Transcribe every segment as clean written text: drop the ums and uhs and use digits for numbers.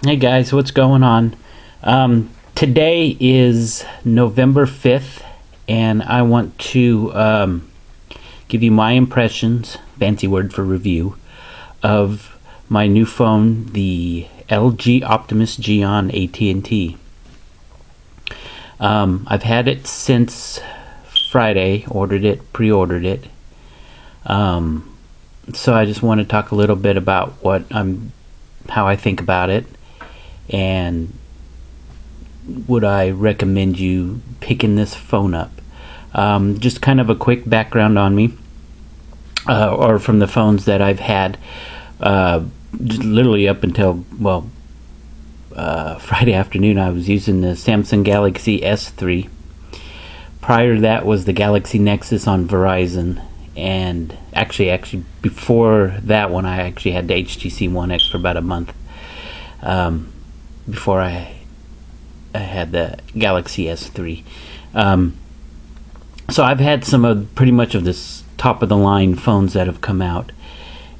Hey guys, what's going on? Today is November 5th, and I want to give you my impressions, fancy word for review, of my new phone, the LG Optimus G on AT&T. I've had it since Friday, pre-ordered it. So I just want to talk a little bit about how I think about it, and would I recommend you picking this phone up. Just kind of a quick background on me, or from the phones that I've had, just literally up until Friday afternoon. I was using the Samsung Galaxy S3. Prior to that was the Galaxy Nexus on Verizon, and actually before that one I actually had the HTC One X for about a month, before I had the Galaxy S3. So I've had pretty much of this top of the line phones that have come out,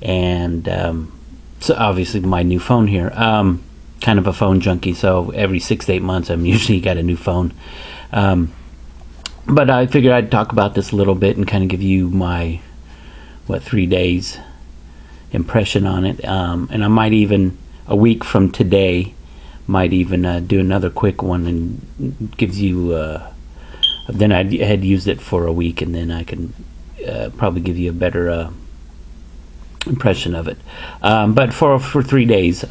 and so obviously my new phone here. Kind of a phone junkie, so every 6 to 8 months I'm usually got a new phone. But I figured I'd talk about this a little bit and kind of give you my 3 days impression on it, and I might even, a week from today, might even do another quick one and gives you then I had used it for a week, and then I can probably give you a better impression of it. But for 3 days,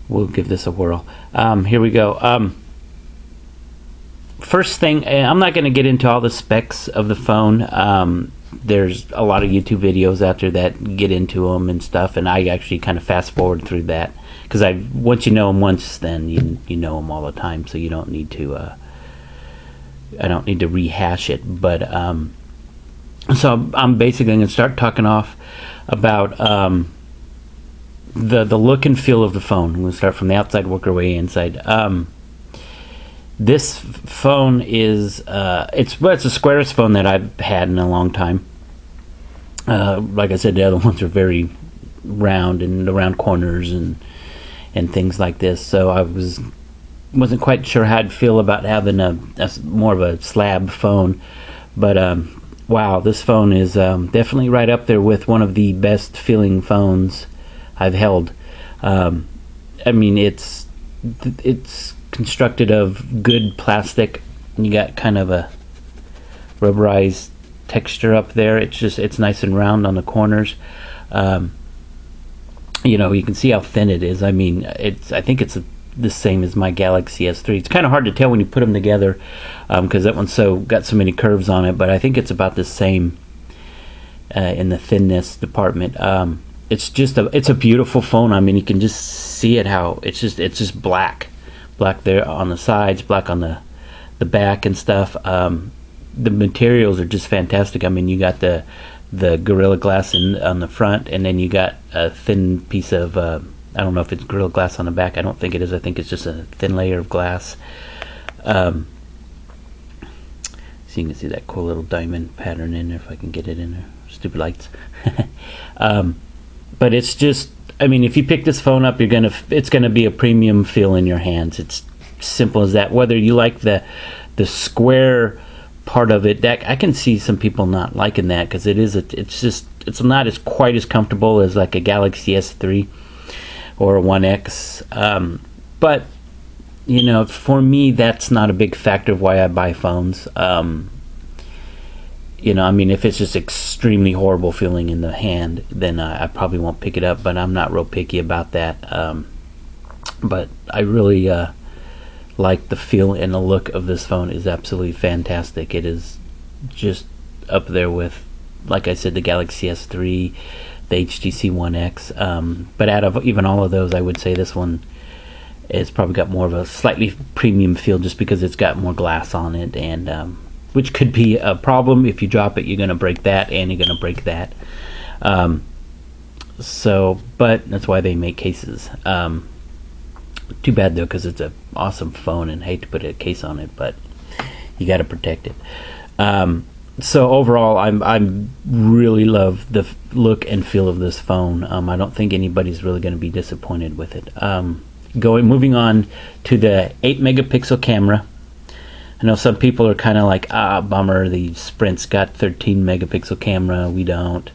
we'll give this a whirl. Here we go. First thing, I'm not going to get into all the specs of the phone. There's a lot of YouTube videos out there that get into them and stuff, and I actually kind of fast forward through that, because once you know them once, then you know them all the time, so you don't need to I don't need to rehash it. But so I'm basically going to start talking off about the look and feel of the phone. I'm going to start from the outside, work our way inside. This phone is it's the squarest phone that I've had in a long time. Like I said, the other ones are very round and around corners and things like this. So I wasn't quite sure how I'd feel about having a more of a slab phone. But wow, this phone is definitely right up there with one of the best feeling phones I've held. I mean, it's constructed of good plastic. You got kind of a rubberized texture up there. It's nice and round on the corners. You can see how thin it is. I mean, I think it's the same as my Galaxy S3. It's kind of hard to tell when you put them together, because that one's got so many curves on it, but I think it's about the same in the thinness department. It's a beautiful phone. I mean, you can just see it, how it's just black there on the sides, black on the back and stuff. The materials are just fantastic. I mean, you got the Gorilla Glass on the front, and then you got a thin piece of I don't know if it's Gorilla Glass on the back. I don't think it is. I think it's just a thin layer of glass. So you can see that cool little diamond pattern in there, if I can get it in there. Stupid lights. But it's just, I mean, if you pick this phone up, it's gonna be a premium feel in your hands. It's simple as that. Whether you like the square part of it, that I can see some people not liking that, because it's not as quite as comfortable as like a Galaxy S3 or a One X. But for me, that's not a big factor of why I buy phones. I mean, if it's just extremely horrible feeling in the hand, then I probably won't pick it up, but I'm not real picky about that. But I really like the feel and the look of this phone. Is absolutely fantastic. It is just up there with, like I said, the Galaxy S3, the HTC One X. But out of even all of those, I would say this one has probably got more of a slightly premium feel, just because it's got more glass on it, and which could be a problem. If you drop it, you're going to break that, and you're going to break that. But that's why they make cases. Too bad though, because it's an awesome phone, and hate to put a case on it, but you got to protect it. So overall, I'm really love the look and feel of this phone. I don't think anybody's really going to be disappointed with it. Moving on to the 8 megapixel camera. I know some people are kind of like, bummer, the Sprint's got 13 megapixel camera, we don't.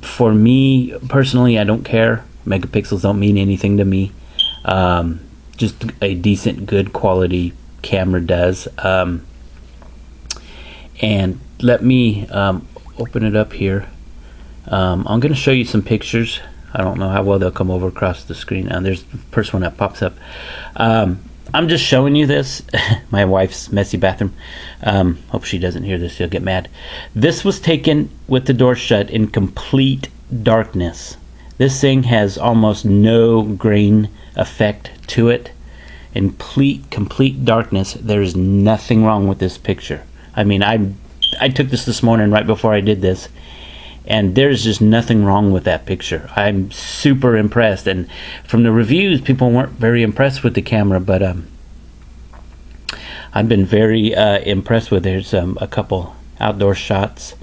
For me personally, I don't care. Megapixels don't mean anything to me. Just a decent, good quality camera does. And let me open it up here. I'm going to show you some pictures. I don't know how well they'll come over across the screen. There's the first one that pops up. I'm just showing you this. My wife's messy bathroom. Hope she doesn't hear this. She'll get mad. This was taken with the door shut in complete darkness. This thing has almost no grain effect to it. In complete darkness. There's nothing wrong with this picture. I mean, I took this morning right before I did this, and there's just nothing wrong with that picture. I'm super impressed, and from the reviews, people weren't very impressed with the camera, but I've been very impressed with it. There's a couple outdoor shots.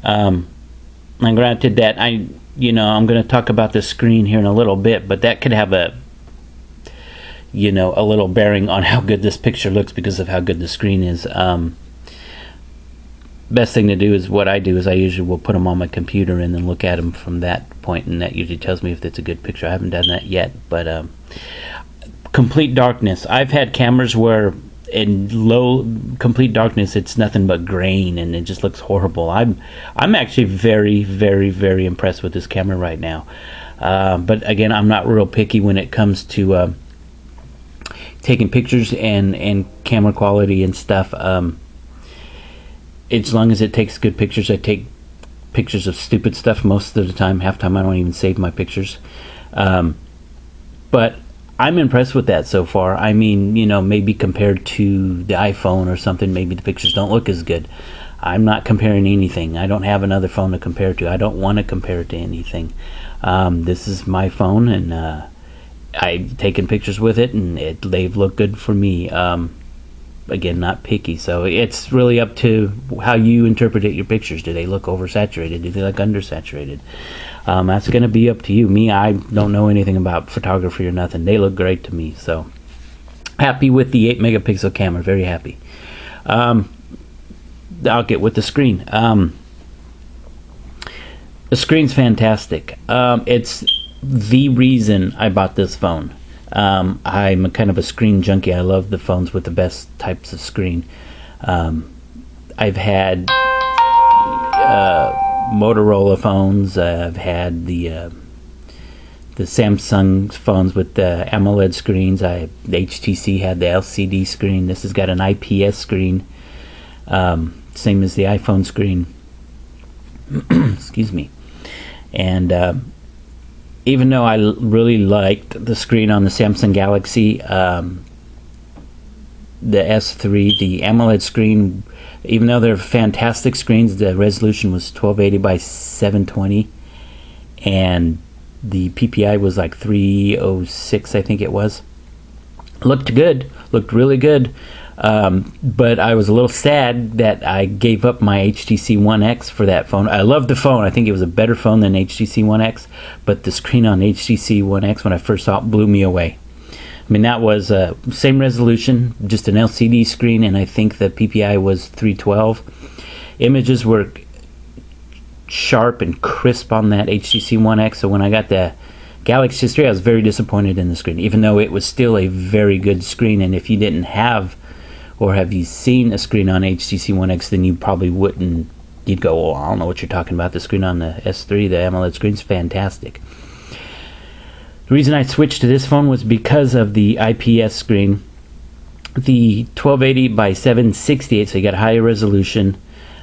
And granted that I'm going to talk about the screen here in a little bit, but that could have a little bearing on how good this picture looks because of how good the screen is. Best thing to do is what I do is I usually will put them on my computer and then look at them from that point, and that usually tells me if it's a good picture. I haven't done that yet, but complete darkness. I've had cameras where in complete darkness it's nothing but grain and it just looks horrible. I'm actually very, very, very impressed with this camera right now. But again, I'm not real picky when it comes to taking pictures and camera quality and stuff. As long as it takes good pictures. I take pictures of stupid stuff most of the time. Half time I don't even save my pictures. But I'm impressed with that so far. I mean, maybe compared to the iPhone or something, maybe the pictures don't look as good. I'm not comparing anything. I don't have another phone to compare to. I don't want to compare it to anything. This is my phone, and I've taken pictures with it, and they've looked good for me. Again, not picky, so it's really up to how you interpret your pictures. Do they look oversaturated? Do they look undersaturated? That's going to be up to you. Me, I don't know anything about photography or nothing. They look great to me, so happy with the 8 megapixel camera. Very happy. I'll get with the screen. The screen's fantastic. It's the reason I bought this phone. I'm kind of a screen junkie. I love the phones with the best types of screen. I've had Motorola phones. I've had the Samsung phones with the AMOLED screens. The HTC had the LCD screen. This has got an IPS screen, same as the iPhone screen. Excuse me. And even though I really liked the screen on the Samsung Galaxy, the S3, the AMOLED screen, even though they're fantastic screens, the resolution was 1280 by 720, and the PPI was like 306, I think it was. Looked good, looked really good. But I was a little sad that I gave up my HTC One X for that phone. I love the phone. I think it was a better phone than HTC One X, but the screen on HTC One X when I first saw it blew me away. I mean, that was same resolution, just an LCD screen, and I think the PPI was 312. Images were sharp and crisp on that HTC One X, so when I got the Galaxy S3, I was very disappointed in the screen, even though it was still a very good screen. And if you didn't have, or have you seen a screen on HTC One X, then you probably wouldn't. You'd go, "Oh, I don't know what you're talking about. The screen on the S3, the AMOLED screen's fantastic." The reason I switched to this phone was because of the IPS screen, the 1280 by 768, so you got higher resolution,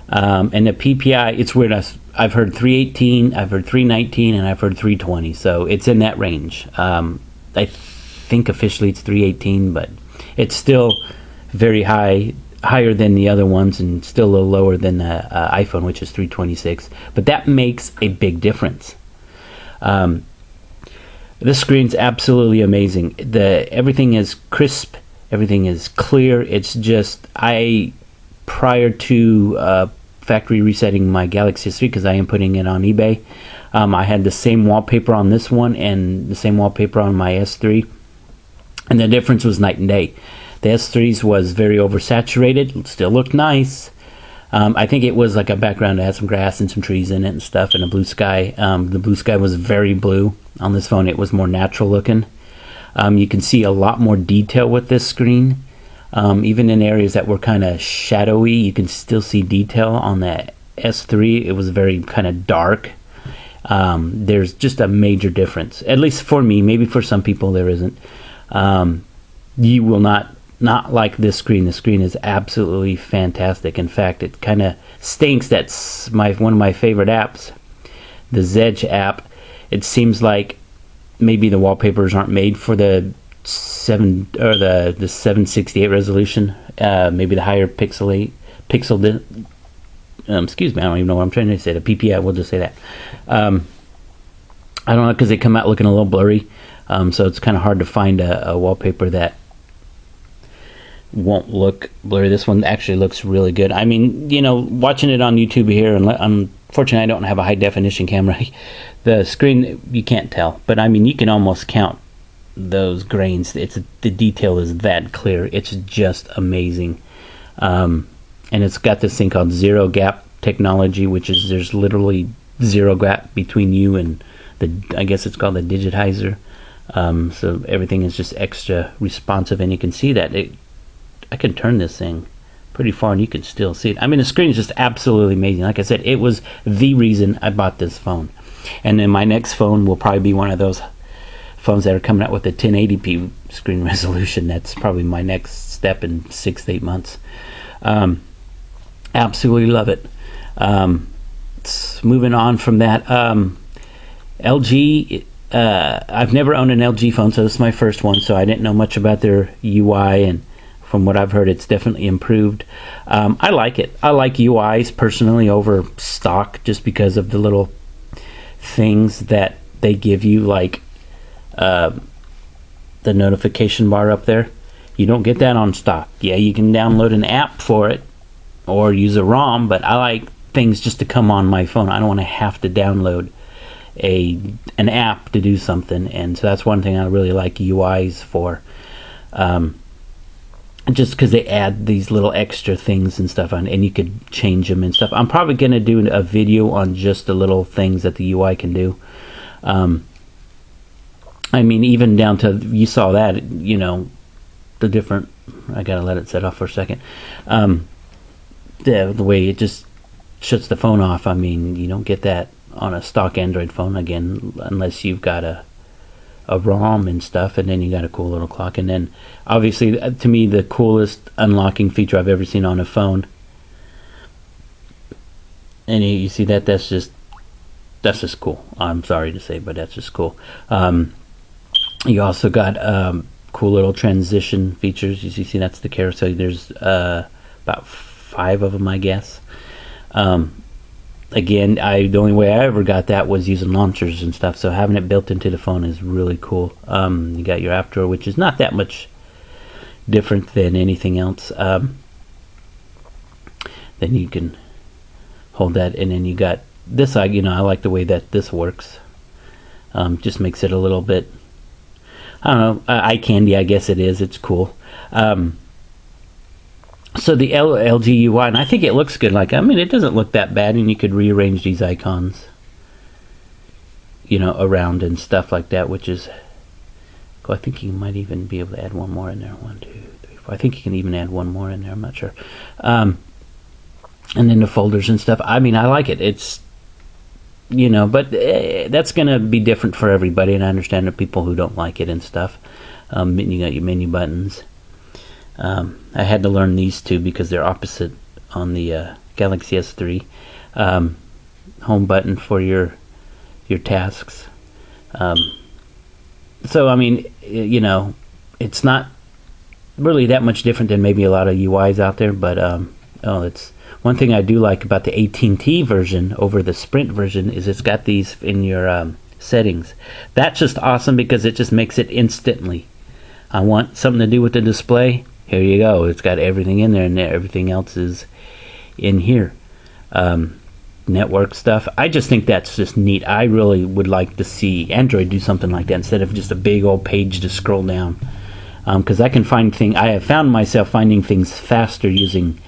and the PPI. It's weird. I've heard 318, I've heard 319, and I've heard 320. So it's in that range. I think officially it's 318, but it's still very higher than the other ones, and still a little lower than the iPhone, which is 326. But that makes a big difference. This screen's absolutely amazing. Everything is crisp, everything is clear. It's just, I prior to factory resetting my Galaxy S3, because I am putting it on eBay. I had the same wallpaper on this one and the same wallpaper on my S3, and the difference was night and day. The S3's was very oversaturated. It still looked nice. I think it was like a background that had some grass and some trees in it and stuff, and a blue sky. The blue sky was very blue. On this phone, it was more natural looking. You can see a lot more detail with this screen. Even in areas that were kind of shadowy, you can still see detail. On the S3, it was very kind of dark. There's just a major difference, at least for me. Maybe for some people there isn't. You will not like this screen. The screen is absolutely fantastic. In fact, it kind of stinks. That's one of my favorite apps, the Zedge app. It seems like maybe the wallpapers aren't made for the 768 resolution. Maybe the higher excuse me, I don't even know what I'm trying to say. The PPI, we'll just say that. I don't know, because they come out looking a little blurry. So it's kind of hard to find a wallpaper that won't look blurry. This one actually looks really good. I mean, watching it on YouTube here, and unfortunately I don't have a high definition camera. The screen, you can't tell, but I mean, you can almost count those grains. The detail is that clear. It's just amazing. And it's got this thing called zero gap technology, which is there's literally zero gap between you and I guess it's called the digitizer. So everything is just extra responsive, and you can see that I can turn this thing pretty far and you can still see it. I mean, the screen is just absolutely amazing. Like I said, it was the reason I bought this phone. And then my next phone will probably be one of those phones that are coming out with a 1080p screen resolution. That's probably my next step in 6 to 8 months. Absolutely love it. Moving on from that, LG, I've never owned an LG phone, so this is my first one, so I didn't know much about their UI, and from what I've heard, it's definitely improved. I like it. I like UIs personally over stock, just because of the little things that they give you, like the notification bar up there. You don't get that on stock. Yeah, you can download an app for it or use a ROM, but I like things just to come on my phone. I don't want to have to download an app to do something, and so that's one thing I really like UIs for. Just because they add these little extra things and stuff on, and you could change them and stuff. I'm probably going to do a video on just the little things that the UI can do. I mean, even down to, you saw that, the different, I gotta let it set off for a second. The way it just shuts the phone off. I mean, you don't get that on a stock Android phone, again, unless you've got a ROM and stuff, and then you got a cool little clock. And then obviously, to me, the coolest unlocking feature I've ever seen on a phone, and you see that's just cool. I'm sorry to say, but that's just cool. You also got cool little transition features. You see that's the carousel. There's about 5 of them, I guess. Again, the only way I ever got that was using launchers and stuff, so having it built into the phone is really cool. You got your app drawer, which is not that much different than anything else. Then you can hold that, and then you got this. I like the way that this works. Just makes it a little bit, I don't know, eye candy, I guess it is. It's cool. So the LG UI, and I think it looks good. It doesn't look that bad, and you could rearrange these icons, around and stuff like that, which is cool. I think you might even be able to add one more in there. 1, 2, 3, 4. I think you can even add one more in there. I'm not sure. And then the folders and stuff. I mean, I like it. It's, but that's going to be different for everybody, and I understand the people who don't like it and stuff. You got your menu buttons. I had to learn these two because they're opposite on the Galaxy S3. Home button for your tasks. So I mean, it's not really that much different than maybe a lot of UIs out there. But it's one thing I do like about the AT&T version over the Sprint version is it's got these in your settings. That's just awesome because it just makes it instantly. I want something to do with the display. here you go. It's got everything in there, and everything else is in here. Network stuff. I just think that's just neat. I really would like to see Android do something like that instead of just a big old page to scroll down. Because I can find things. I have found myself finding things faster using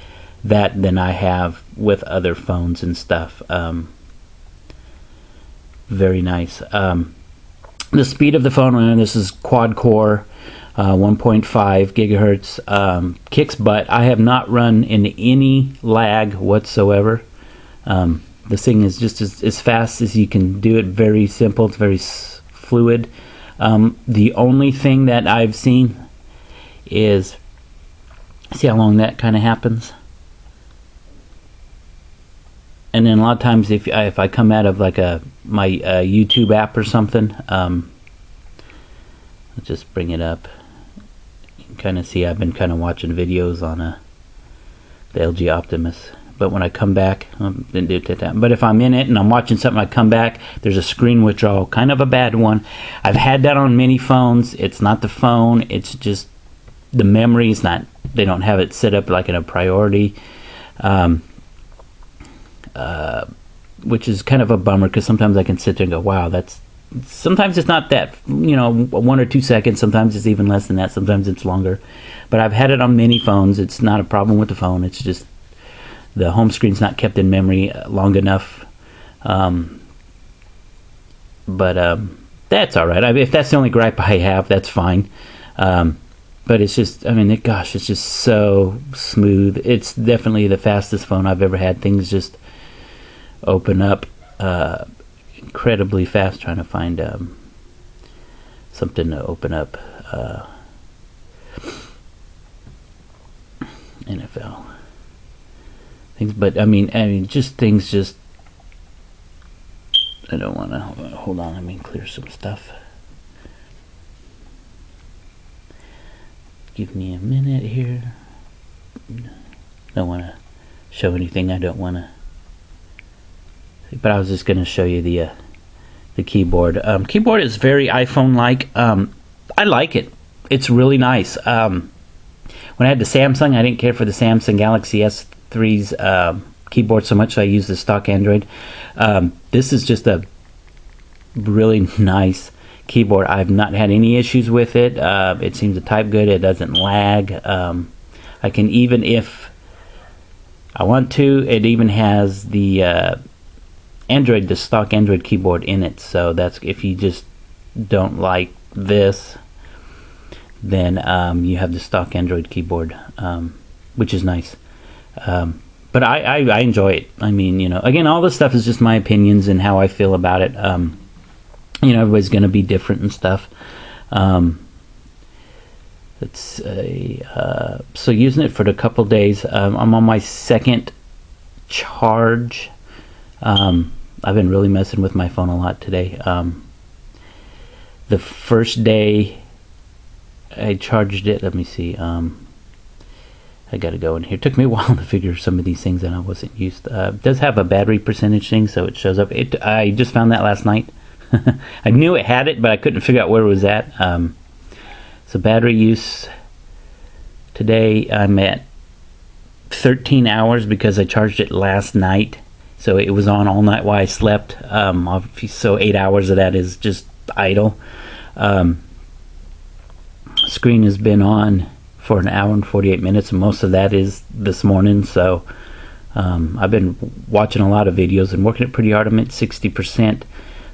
that than I have with other phones and stuff. Very nice. The speed of the phone, and this is quad core, 1.5 gigahertz, kicks butt. I have not run into any lag whatsoever. The thing is just as fast as you can do it. Very simple. It's very fluid. The only thing that I've seen is, see how long that kind of happens? And then a lot of times if I come out of like my YouTube app or something, let's just bring it up. You can kind of see I've been kind of watching videos on the LG Optimus. But when I come back, didn't do it that. But if I'm in it and I'm watching something, I come back, there's a screen withdrawal, kind of a bad one. I've had that on many phones. It's not the phone, it's just the memory is not. They don't have it set up like in a priority. Which is kind of a bummer, because sometimes I can sit there and go, wow, that's, sometimes it's not that, 1 or 2 seconds, sometimes it's even less than that, sometimes it's longer. But I've had it on many phones. It's not a problem with the phone, it's just the home screen's not kept in memory long enough. But that's alright. If that's the only gripe I have, that's fine. But it's just, gosh, it's just so smooth. It's definitely the fastest phone I've ever had. Things just open up incredibly fast. Trying to find something to open up. NFL things, but just things. Just I don't want to hold on. Let me clear some stuff. Give me a minute here. Don't want to show anything I don't want to. But I was just going to show you the keyboard. Keyboard is very iPhone-like. I like it. It's really nice. When I had the Samsung, I didn't care for the Samsung Galaxy S3's keyboard so much, so I used the stock Android. This is just a really nice keyboard. I've not had any issues with it. It seems to type good. It doesn't lag. I can, even if I want to, it even has the the stock Android keyboard in it. So that's, if you just don't like this, then you have the stock Android keyboard, which is nice. But I enjoy it. Again, all this stuff is just my opinions and how I feel about it. Everybody's going to be different and stuff. Let's say, so using it for a couple days. I'm on my second charge. I've been really messing with my phone a lot today. The first day I charged it, let me see, I gotta go in here. It took me a while to figure some of these things that I wasn't used to. It does have a battery percentage thing, so it shows up. I just found that last night. I knew it had it, but I couldn't figure out where it was at. So battery use today, I'm at 13 hours because I charged it last night. So it was on all night while I slept. So 8 hours of that is just idle. Screen has been on for an hour and 48 minutes, and most of that is this morning. So I've been watching a lot of videos and working it pretty hard. I'm at 60%.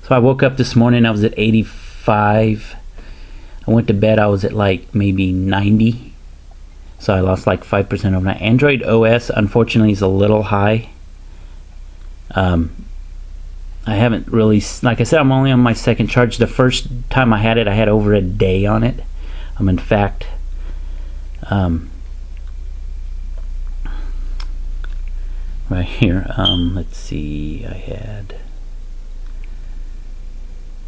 So I woke up this morning, I was at 85. I went to bed, I was at like maybe 90. So I lost like 5% overnight. Android OS, unfortunately, is a little high. I haven't really, like I said, I'm only on my second charge. The first time I had it, I had over a day on it. In fact, right here, let's see, I had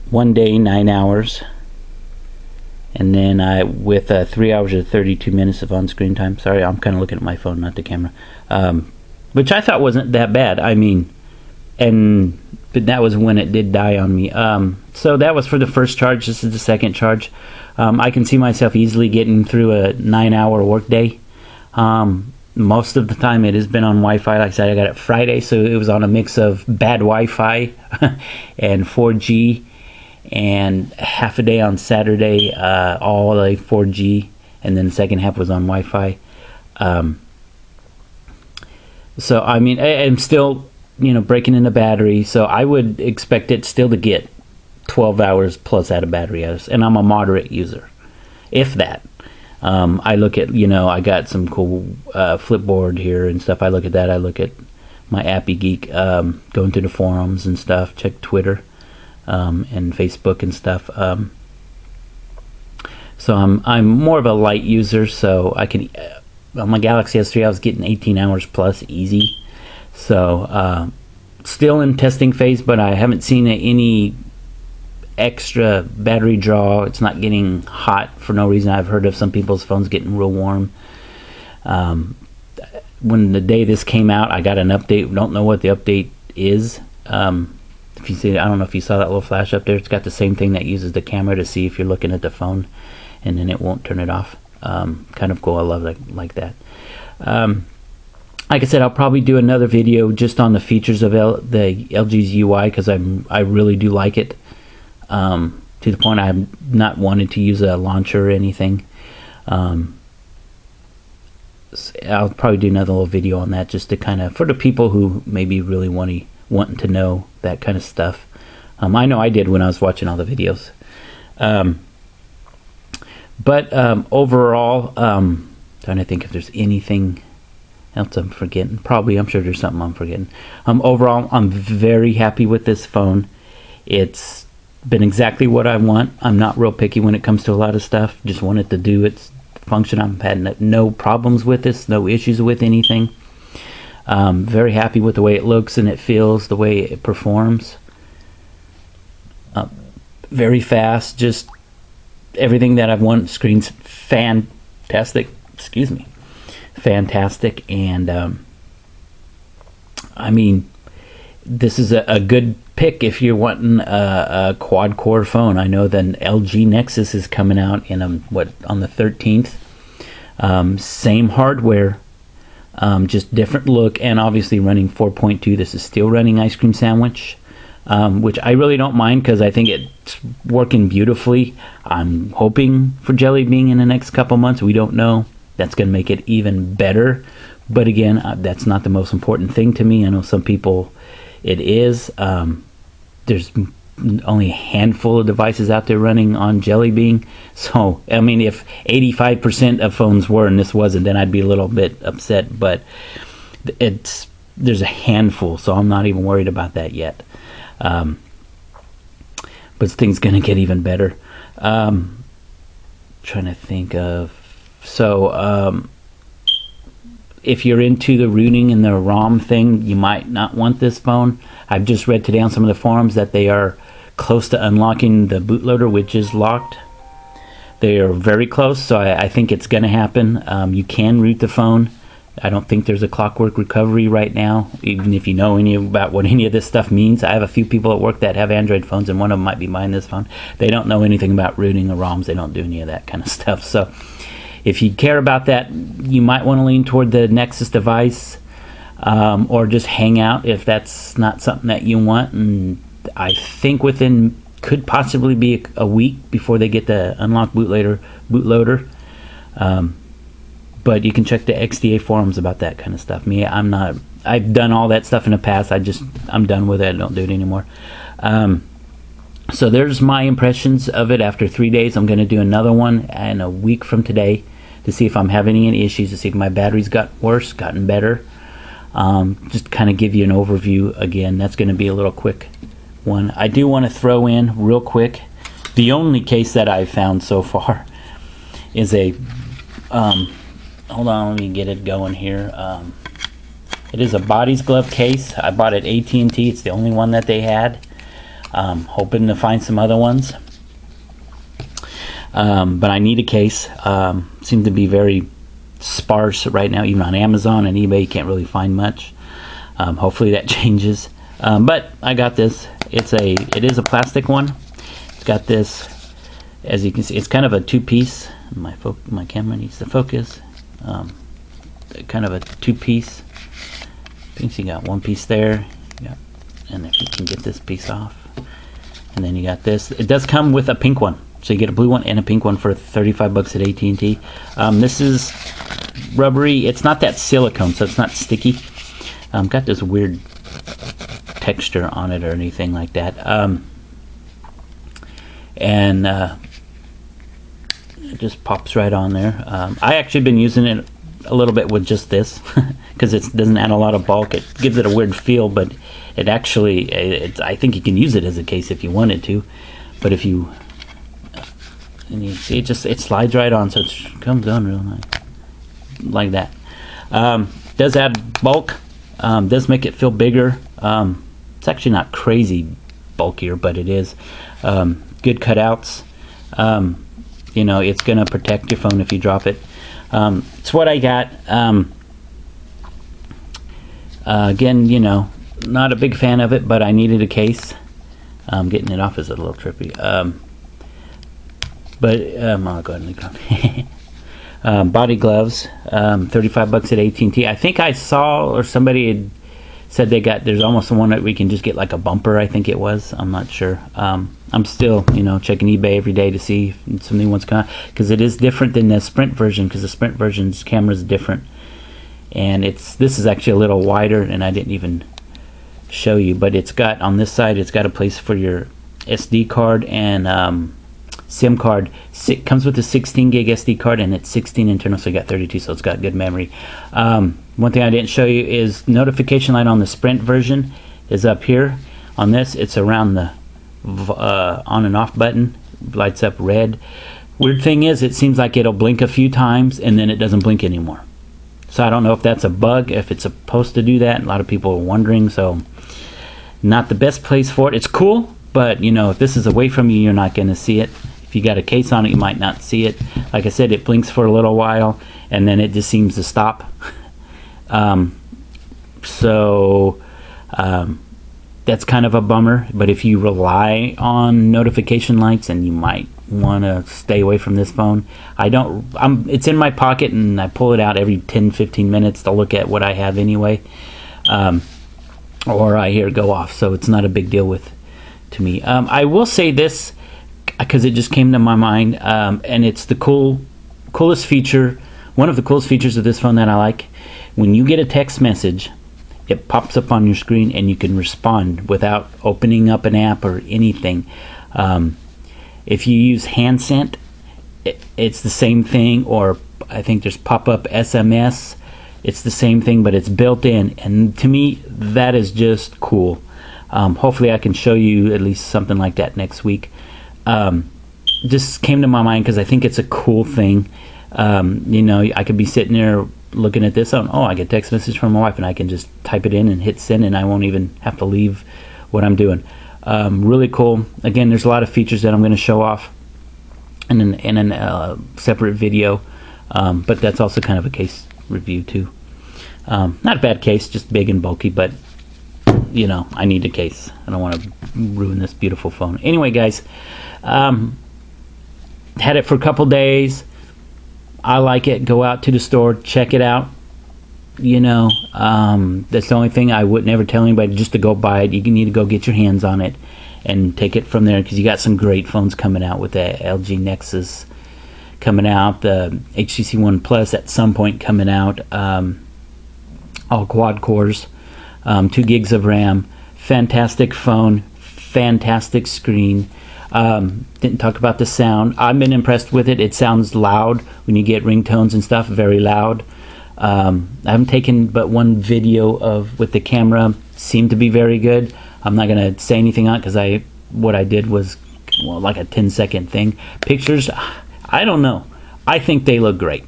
1 day, 9 hours, and then with 3 hours or 32 minutes of on-screen time. Sorry, I'm kind of looking at my phone, not the camera, which I thought wasn't that bad. and but that was when it did die on me. So that was for the first charge. This is the second charge. I can see myself easily getting through a 9-hour workday. Most of the time it has been on Wi-Fi. Like I said, I got it Friday, so it was on a mix of bad Wi-Fi and 4G, and half a day on Saturday, all like 4G, and then the second half was on Wi-Fi. So I mean, I'm still, breaking in the battery, so I would expect it still to get 12 hours plus out of battery, and I'm a moderate user, if that. I look at, I got some cool Flipboard here and stuff. I look at that. I look at my Appy Geek, going to the forums and stuff, check Twitter and Facebook and stuff. So I'm more of a light user, so I can, on my Galaxy S3 I was getting 18 hours plus easy. So still in testing phase, but I haven't seen any extra battery draw. It's not getting hot for no reason. I've heard of some people's phones getting real warm. When the day this came out, I got an update. Don't know what the update is. If you see, I don't know if you saw that little flash up there. It's got the same thing that uses the camera to see if you're looking at the phone, and then it won't turn it off. Kind of cool. I love like that. Like I said, I'll probably do another video just on the features of the LG's UI, because I really do like it. To the point I'm not wanting to use a launcher or anything. I'll probably do another little video on that, just to kind of, for the people who maybe really wanting to know that kind of stuff. I know I did when I was watching all the videos. But overall, trying to think if there's anything else I'm forgetting. Probably, I'm sure there's something I'm forgetting. Overall, I'm very happy with this phone. It's been exactly what I want. I'm not real picky when it comes to a lot of stuff. Just want it to do its function. I've had no problems with this, no issues with anything. Very happy with the way it looks and it feels, the way it performs. Very fast, just everything that I've wanted. Screen's fantastic. Excuse me. Fantastic. And I mean, this is a good pick if you're wanting a quad core phone. I know that LG Nexus is coming out in on the 13th. Same hardware, just different look, and obviously running 4.2. This is still running Ice Cream Sandwich, which I really don't mind, because I think it's working beautifully. I'm hoping for Jelly Bean in the next couple months. We don't know. That's going to make it even better. But again, that's not the most important thing to me. I know some people it is. There's only a handful of devices out there running on Jelly Bean. So, I mean, if 85% of phones were and this wasn't, then I'd be a little bit upset. But there's a handful, so I'm not even worried about that yet. But things going to get even better. Trying to think of... So, if you're into the rooting and the ROM thing, you might not want this phone. I've just read today on some of the forums that they are close to unlocking the bootloader, which is locked. They are very close, so I think it's going to happen. You can root the phone. I don't think there's a clockwork recovery right now, even if you know about what any of this stuff means. I have a few people at work that have Android phones, and one of them might be buying this phone. They don't know anything about rooting or ROMs. They don't do any of that kind of stuff. So if you care about that, you might want to lean toward the Nexus device, or just hang out if that's not something that you want. And I think could possibly be a week before they get the unlocked bootloader. But you can check the XDA forums about that kind of stuff. I've done all that stuff in the past. I'm done with it. I don't do it anymore. So there's my impressions of it after 3 days. I'm going to do another one in a week from today to see if I'm having any issues, to see if my battery's gotten better. Just kind of give you an overview again. That's going to be a little quick one. I do want to throw in real quick, the only case that I've found so far is a hold on, let me get it going here. It is a body's glove case. I bought it at AT&T. It's the only one that they had. Hoping to find some other ones, but I need a case. Seem to be very sparse right now, even on Amazon and eBay. You can't really find much. Hopefully that changes. But I got this. It is a plastic one. It's got this, as you can see, it's kind of a two-piece. My camera needs to focus. Kind of a two-piece. You see, you got one piece there. Yeah, and if you can get this piece off, and then you got this. It does come with a pink one, so you get a blue one and a pink one for $35 at AT&T. This is rubbery. It's not that silicone, so it's not sticky. Got this weird texture on it or anything like that. And it just pops right on there. I actually been using it a little bit with just this because it doesn't add a lot of bulk. It gives it a weird feel, but it actually, I think you can use it as a case if you wanted to. But if you, and you see, it slides right on, so it comes on real nice, like that. Does add bulk. Does make it feel bigger. It's actually not crazy bulkier, but it is. Good cutouts. You know, it's gonna protect your phone if you drop it. It's what I got. Again, you know, not a big fan of it, but I needed a case. Getting it off is a little trippy. I'll go ahead and leave it. Body gloves, $35 at AT&T. I think I saw, or somebody had said there's almost one that we can just get like a bumper, I think it was. I'm not sure. I'm still, you know, checking eBay every day to see if some new ones come out, because it is different than the Sprint version, because the Sprint version's camera is different. And this is actually a little wider, and I didn't even show you, but it's got, on this side, it's got a place for your SD card and SIM card. It comes with a 16 gig SD card, and it's 16 internal, so you got 32, so it's got good memory. One thing I didn't show you is notification light on the Sprint version is up here. On this, it's around the on and off button, lights up red. Weird thing is, it seems like it'll blink a few times and then it doesn't blink anymore. So I don't know if that's a bug, if it's supposed to do that. A lot of people are wondering, so not the best place for it. It's cool, but you know, if this is away from you, you're not going to see it. If you got a case on it, you might not see it. Like I said, it blinks for a little while and then it just seems to stop. That's kind of a bummer, but if you rely on notification lights, and you might want to stay away from this phone. It's in my pocket, and I pull it out every 10-15 minutes to look at what I have anyway, or I hear it go off, so it's not a big deal to me. I will say this, because it just came to my mind, and it's the coolest feature, one of the coolest features of this phone that I like. When you get a text message, it pops up on your screen and you can respond without opening up an app or anything. If you use HandSent, it's the same thing, or I think there's pop-up SMS. It's the same thing, but it's built in, and to me, that is just cool. Hopefully I can show you at least something like that next week. Just came to my mind because I think it's a cool thing. You know, I could be sitting there looking at this, I get a text message from my wife, and I can just type it in and hit send, and I won't even have to leave what I'm doing. Really cool. Again, there's a lot of features that I'm going to show off in a separate video, but that's also kind of a case review too. Not a bad case, just big and bulky, but you know, I need a case. I don't want to ruin this beautiful phone. Anyway, guys, had it for a couple days. I like it. Go out to the store, check it out. You know, that's the only thing I would never tell anybody, just to go buy it. You need to go get your hands on it and take it from there, because you got some great phones coming out with the LG Nexus coming out, the HTC One Plus at some point coming out, all quad cores, 2 gigs of RAM, fantastic phone, fantastic screen. Didn't talk about the sound. I've been impressed with it. It sounds loud when you get ringtones and stuff, very loud. I haven't taken but one video with the camera. Seemed to be very good. I'm not going to say anything on it, because what I did was, well, like a 10-second thing. Pictures, I don't know. I think they look great,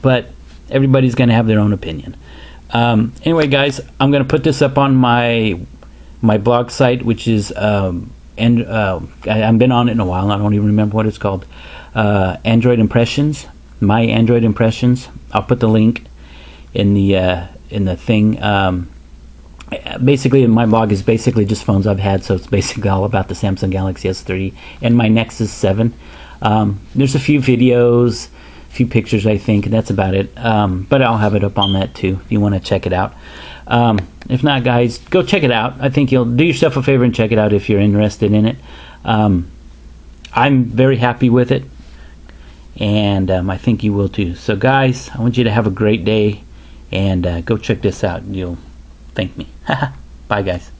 but everybody's going to have their own opinion. Anyway, guys, I'm going to put this up on my blog site, which is I've been on it in a while. I don't even remember what it's called. Android Impressions, my Android Impressions. I'll put the link in the thing. basically my blog is basically just phones I've had, so it's basically all about the Samsung Galaxy S3 and my Nexus 7. There's a few videos, a few pictures, I think, and that's about it. But I'll have it up on that too if you want to check it out. If not, guys, go check it out. I think you'll do yourself a favor and check it out if you're interested in it. I'm very happy with it, and I think you will too. So guys, I want you to have a great day, and go check this out. You'll thank me. Bye guys.